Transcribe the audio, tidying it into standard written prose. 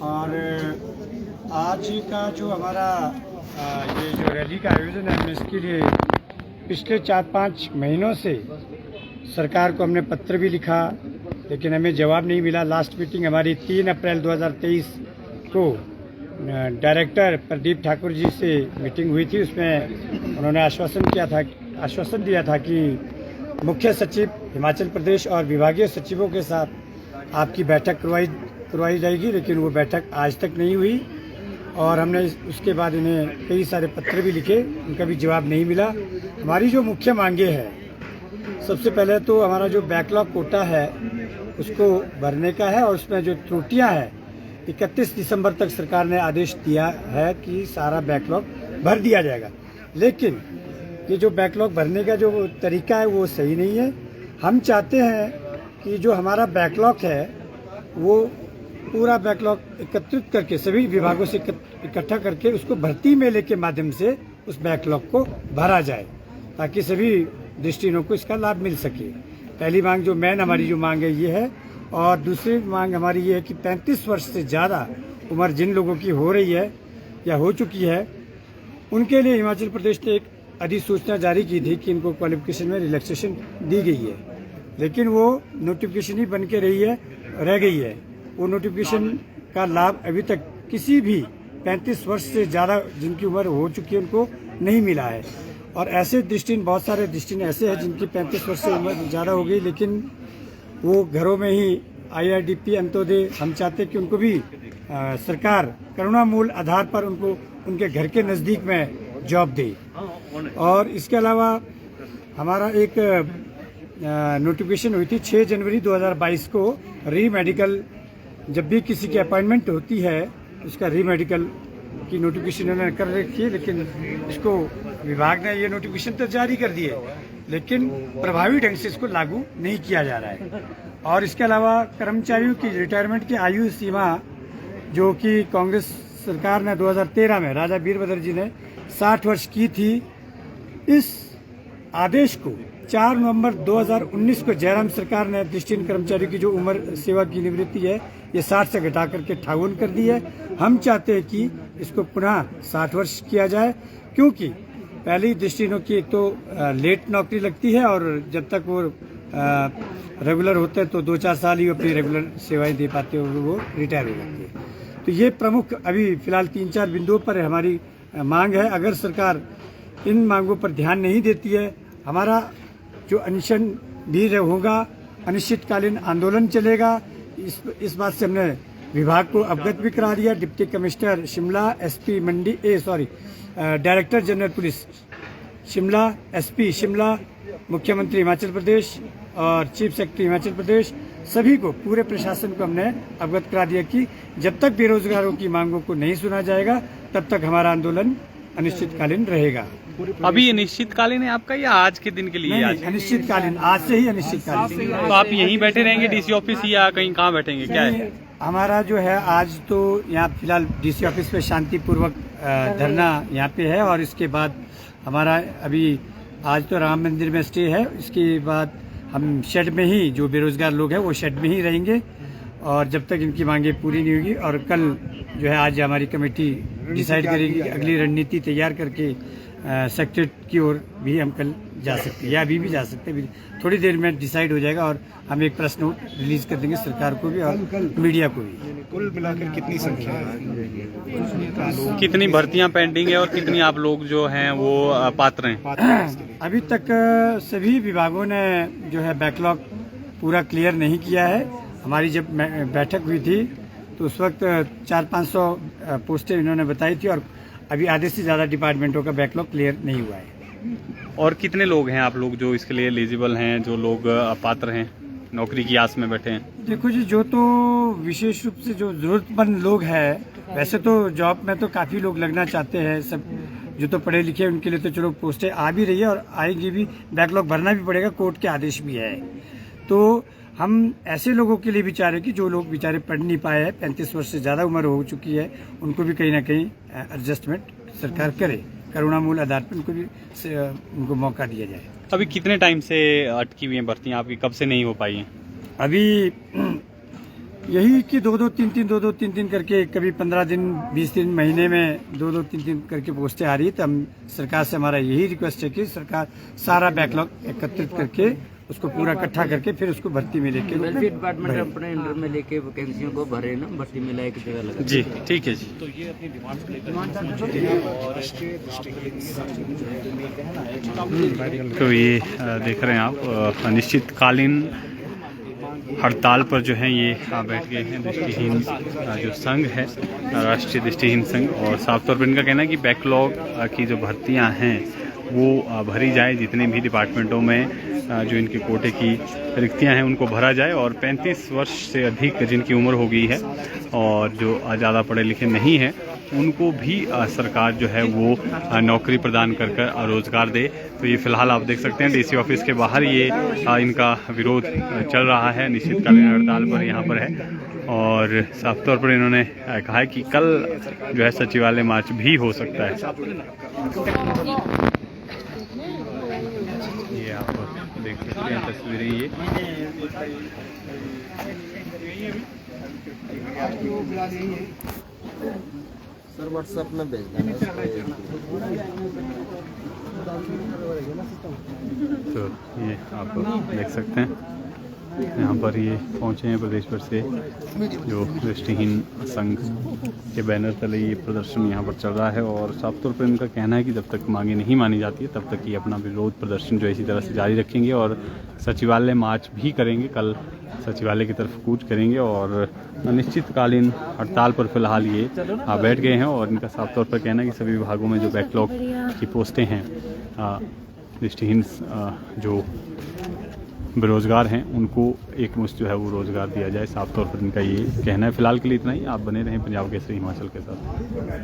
और आज का जो हमारा ये जो रैली का आयोजन है, हमने इसके लिए पिछले 4-5 महीनों से सरकार को हमने पत्र भी लिखा, लेकिन हमें जवाब नहीं मिला। लास्ट मीटिंग हमारी 3 अप्रैल 2023 को डायरेक्टर प्रदीप ठाकुर जी से मीटिंग हुई थी। उसमें उन्होंने आश्वासन दिया था कि मुख्य सचिव हिमाचल प्रदेश और विभागीय सचिवों के साथ आपकी बैठक करवाई जाएगी, लेकिन वो बैठक आज तक नहीं हुई। और हमने उसके बाद इन्हें कई सारे पत्र भी लिखे, उनका भी जवाब नहीं मिला। हमारी जो मुख्य मांगे हैं, सबसे पहले तो हमारा जो बैकलॉग कोटा है उसको भरने का है, और उसमें जो त्रुटियां हैं 31 दिसंबर तक सरकार ने आदेश दिया है कि सारा बैकलॉग भर दिया जाएगा। लेकिन ये जो बैकलॉग भरने का जो तरीका है वो सही नहीं है। हम चाहते हैं कि जो हमारा बैकलॉग है वो पूरा बैकलॉग एकत्रित करके सभी विभागों से इकट्ठा करके उसको भर्ती मेले के माध्यम से उस बैकलॉग को भरा जाए, ताकि सभी दृष्टिहीनों को इसका लाभ मिल सके। पहली मांग जो हमारी जो मांग है ये है। और दूसरी मांग हमारी ये है कि 35 वर्ष से ज़्यादा उम्र जिन लोगों की हो रही है या हो चुकी है, उनके लिए हिमाचल प्रदेश ने एक अधिसूचना जारी की थी कि इनको क्वालिफिकेशन में रिलैक्सेशन दी गई है, लेकिन वो नोटिफिकेशन ही बन के रह गई है। वो नोटिफिकेशन का लाभ अभी तक किसी भी 35 वर्ष से ज़्यादा जिनकी उम्र हो चुकी है उनको नहीं मिला है। और ऐसे दृष्टिहीन, बहुत सारे दृष्टिहीन ऐसे हैं जिनकी 35 वर्ष से उम्र ज़्यादा हो गई, लेकिन वो घरों में ही IRDP अंत्योदय, हम चाहते हैं कि उनको भी सरकार करुणामूल आधार पर उनको उनके घर के नज़दीक में जॉब दे। और इसके अलावा हमारा एक नोटिफिकेशन हुई थी 6 जनवरी 2022 को, री मेडिकल, जब भी किसी की अपॉइंटमेंट होती है उसका री मेडिकल की नोटिफिकेशन उन्होंने कर रखी है, लेकिन इसको विभाग ने ये नोटिफिकेशन तो जारी कर दी है, लेकिन प्रभावी ढंग से इसको लागू नहीं किया जा रहा है। और इसके अलावा कर्मचारियों की रिटायरमेंट की आयु सीमा, जो कि कांग्रेस सरकार ने 2013 में राजा वीरभद्र जी ने 60 वर्ष की थी, इस आदेश को 4 नवंबर 2019 को जयराम सरकार ने दृष्टिहीन कर्मचारियों की जो उम्र सेवा की निवृत्ति है ये 60 से घटा करके 58 कर दी है। हम चाहते हैं कि इसको पुनः 60 वर्ष किया जाए, क्योंकि पहले ही दृष्टिहीनों की एक तो लेट नौकरी लगती है, और जब तक वो रेगुलर होते हैं तो 2-4 साल ही अपनी रेगुलर सेवाएं दे पाते हैं और वो रिटायर हो जाती है। तो ये प्रमुख अभी फिलहाल 3-4 बिंदुओं पर हमारी मांग है। अगर सरकार इन मांगों पर ध्यान नहीं देती है, हमारा जो अनशन भी होगा, अनिश्चितकालीन आंदोलन चलेगा। इस बात से हमने विभाग को अवगत भी करा दिया। Deputy commissioner Shimla, SP Mandi, director general police Shimla, SP Shimla, मुख्यमंत्री हिमाचल प्रदेश और चीफ सेक्रेटरी हिमाचल प्रदेश, सभी को, पूरे प्रशासन को हमने अवगत करा दिया कि जब तक बेरोजगारों की मांगों को नहीं सुना जाएगा तब तक हमारा आंदोलन अनिश्चितकालीन रहेगा। अभी ये निश्चितकालीन है आपका या आज के दिन के लिए? नहीं, अनिश्चितकालीन, आज से ही अनिश्चितकालीन। तो आप यहीं बैठे रहेंगे DC ऑफिस या कहीं कहाँ बैठेंगे, क्या है? हमारा जो है आज तो यहाँ फिलहाल DC ऑफिस पे शांतिपूर्वक धरना यहाँ पे है, और इसके बाद हमारा अभी आज तो राम मंदिर में स्टे है। इसके बाद हम शेड में ही, जो बेरोजगार लोग हैं वो शेड में ही रहेंगे, और जब तक इनकी मांगे पूरी नहीं होगी। और कल जो है, आज हमारी कमेटी डिसाइड करेगी कि अगली रणनीति तैयार करके सेक्रेटरीट की ओर भी हम कल जा सकते हैं, या अभी भी जा सकते हैं। थोड़ी देर में डिसाइड हो जाएगा, और हम एक प्रेस नोट रिलीज कर देंगे सरकार को भी और मीडिया को भी। कुल मिलाकर कितनी संख्या है, कितनी भर्तियां पेंडिंग है और कितनी आप लोग जो हैं वो पात्र हैं? अभी तक सभी विभागों ने जो है बैकलॉग पूरा क्लियर नहीं किया है। हमारी जब बैठक हुई थी तो उस वक्त 400-500 पोस्टें इन्होंने बताई थी, और अभी आधे से ज़्यादा डिपार्टमेंटों का बैकलॉग क्लियर नहीं हुआ है। और कितने लोग हैं आप लोग जो इसके लिए एलिजिबल हैं, जो लोग पात्र हैं, नौकरी की आस में बैठे हैं? देखो जी, जो तो विशेष रूप से जो जरूरतमंद लोग हैं, वैसे तो जॉब में तो काफ़ी लोग लगना चाहते हैं, सब जो तो पढ़े लिखे हैं उनके लिए तो चलो पोस्टें आ भी रही है और आएगी भी। बैकलॉग भरना भी पड़ेगा, कोर्ट के आदेश भी है। तो हम ऐसे लोगों के लिए विचार है कि जो लोग बेचारे पढ़ नहीं पाए हैं, 35 वर्ष से ज़्यादा उम्र हो चुकी है, उनको भी कहीं ना कहीं एडजस्टमेंट सरकार करे, करुणामूल आधार पर उनको भी उनको मौका दिया जाए। अभी कितने टाइम से अटकी हुई हैं भर्तियाँ आपकी, कब से नहीं हो पाई हैं? अभी यही कि 2-2 करके कभी 15 दिन 20 दिन महीने में 2-3 करके पोस्टें आ रही है। तो हम सरकार से हमारा यही रिक्वेस्ट है कि सरकार सारा बैकलॉग एकत्रित करके उसको पूरा इकट्ठा करके फिर उसको भर्ती में लेके वेलफेयर डिपार्टमेंट अपने अंडर में लेके वैकेंसियों को भरे ना, भर्ती में लाए की जगह लगा। जी ठीक है जी। तो ये अपनी डिमांड्स तो ये देख रहे हैं आप अनिश्चितकालीन हड़ताल पर जो है ये बैठ गए हैं दृष्टिहीन जो संघ है, राष्ट्रीय दृष्टिहीन संघ। और साफ तौर पर इनका कहना है कि बैकलॉग की जो भर्तियां हैं वो भरी जाए, जितने भी डिपार्टमेंटों में जो इनके कोटे की रिक्तियां हैं उनको भरा जाए। और 35 वर्ष से अधिक जिनकी उम्र हो गई है और जो ज़्यादा पढ़े लिखे नहीं हैं उनको भी सरकार जो है वो नौकरी प्रदान कर रोज़गार दे। तो ये फिलहाल आप देख सकते हैं डीसी ऑफिस के बाहर ये इनका विरोध चल रहा है, निश्चितकालीन हड़ताल पर यहाँ पर है। और साफ तौर पर इन्होंने कहा है कि कल जो है सचिवालय मार्च भी हो सकता है। ये आप देख सकते हैं तस्वीरें ये। सर व्हाट्सएप में भेज देना। तो ये आप देख सकते हैं यहाँ पर ये पहुँचे हैं प्रदेश भर से जो दृष्टिहीन संघ के बैनर तले ये प्रदर्शन यहाँ पर चल रहा है। और साफ तौर पर इनका कहना है कि जब तक मांगे नहीं मानी जाती है तब तक ये अपना विरोध प्रदर्शन जो इसी तरह से जारी रखेंगे और सचिवालय मार्च भी करेंगे। कल सचिवालय की तरफ कूच करेंगे और अनिश्चितकालीन हड़ताल पर फिलहाल ये बैठ गए हैं। और इनका साफ तौर पर कहना है कि सभी विभागों में जो बैकलॉग की पोस्टें हैं, दृष्टिहीन जो बेरोजगार हैं उनको एक मुश्त जो है वो रोजगार दिया जाए। साफ तौर पर इनका ये कहना है। फिलहाल के लिए इतना ही। आप बने रहें पंजाब केसरी हिमाचल के साथ।